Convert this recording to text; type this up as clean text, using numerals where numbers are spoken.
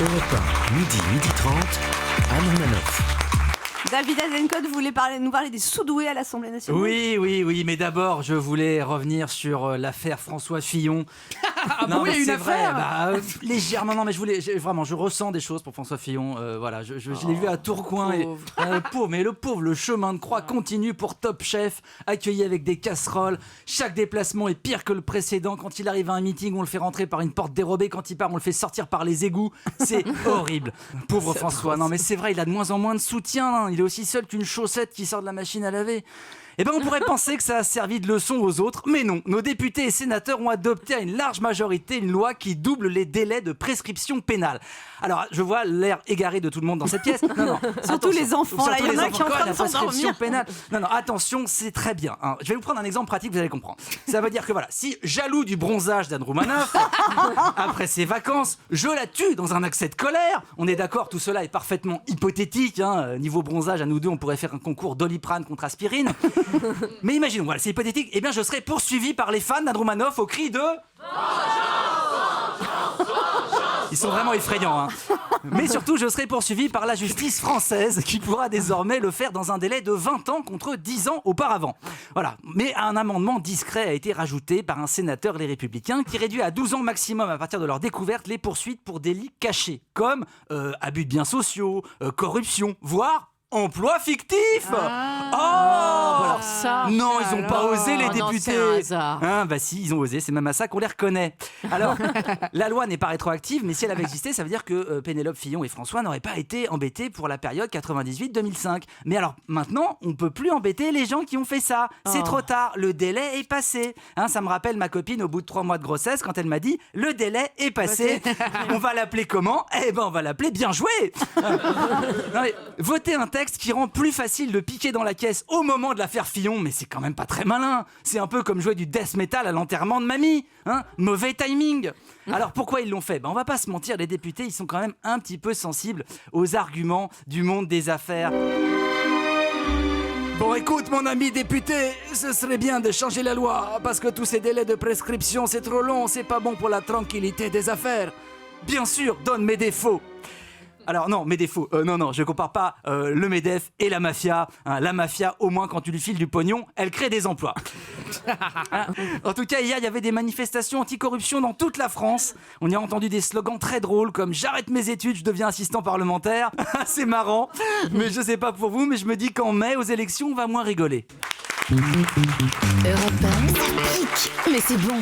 Europe 1, midi 30, Anne Romanoff. David Azencott voulait nous parler des sous-doués à l'Assemblée nationale. Oui, mais d'abord, je voulais revenir sur l'affaire François Fillon. Il y a une affaire légèrement, non, mais je ressens des choses pour François Fillon. Voilà, je l'ai vu à Tourcoing. Le pauvre, le chemin de croix continue pour Top Chef, accueilli avec des casseroles. Chaque déplacement est pire que le précédent. Quand il arrive à un meeting, on le fait rentrer par une porte dérobée. Quand il part, on le fait sortir par les égouts. C'est horrible. Pauvre François. Non, mais c'est vrai, il a de moins en moins de soutien. Il est aussi seul qu'une chaussette qui sort de la machine à laver. Eh ben, on pourrait penser que ça a servi de leçon aux autres, mais non. Nos députés et sénateurs ont adopté à une large majorité une loi qui double les délais de prescription pénale. Alors, je vois l'air égaré de tout le monde dans cette pièce. Non, surtout les enfants, là, il y en a qui sont en train de s'endormir. Non, attention, c'est très bien. Hein. Je vais vous prendre un exemple pratique, vous allez comprendre. Ça veut dire que voilà, si jaloux du bronzage d'Anne Romanoff, après ses vacances, je la tue dans un accès de colère. On est d'accord, tout cela est parfaitement hypothétique. Hein. Niveau bronzage, à nous deux, on pourrait faire un concours Doliprane contre aspirine. Mais imaginons, voilà, c'est hypothétique. Eh bien, je serais poursuivi par les fans d'Anne Romanoff au cri de... Ils sont vraiment effrayants, hein. Mais surtout, je serai poursuivi par la justice française qui pourra désormais le faire dans un délai de 20 ans contre 10 ans auparavant. Voilà. Mais un amendement discret a été rajouté par un sénateur Les Républicains qui réduit à 12 ans maximum à partir de leur découverte les poursuites pour délits cachés, comme abus de biens sociaux, corruption, voire... emploi fictif. Alors ça, non, ils n'ont pas osé, les non, députés. c'est un hasard. Hein, bah si, ils ont osé, c'est même à ça qu'on les reconnaît. Alors, la loi n'est pas rétroactive, mais si elle avait existé, ça veut dire que Pénélope Fillon et François n'auraient pas été embêtés pour la période 98-2005. Mais alors, maintenant, on ne peut plus embêter les gens qui ont fait ça. C'est trop tard, le délai est passé. Hein, ça me rappelle ma copine au bout de 3 mois de grossesse, quand elle m'a dit « Le délai est passé. On va l'appeler comment ? Eh ben, on va l'appeler Bien joué !» Non, mais, voter un texte qui rend plus facile de piquer dans la caisse au moment de l'affaire Fillon, mais c'est quand même pas très malin. C'est un peu comme jouer du death metal à l'enterrement de mamie. Hein, mauvais timing. Alors pourquoi ils l'ont fait ? On va pas se mentir, les députés, ils sont quand même un petit peu sensibles aux arguments du monde des affaires. Bon, écoute, mon ami député, ce serait bien de changer la loi, parce que tous ces délais de prescription, c'est trop long, c'est pas bon pour la tranquillité des affaires. Bien sûr, donne mes défauts. Alors non, mes défauts, non, je compare pas le MEDEF et la mafia. Hein, la mafia, au moins quand tu lui files du pognon, elle crée des emplois. En tout cas, hier, il y avait des manifestations anticorruption dans toute la France. On y a entendu des slogans très drôles comme « J'arrête mes études, je deviens assistant parlementaire ». C'est marrant, mais je sais pas pour vous, mais je me dis qu'en mai, aux élections, on va moins rigoler. Europe 1, ça pique, mais c'est bon.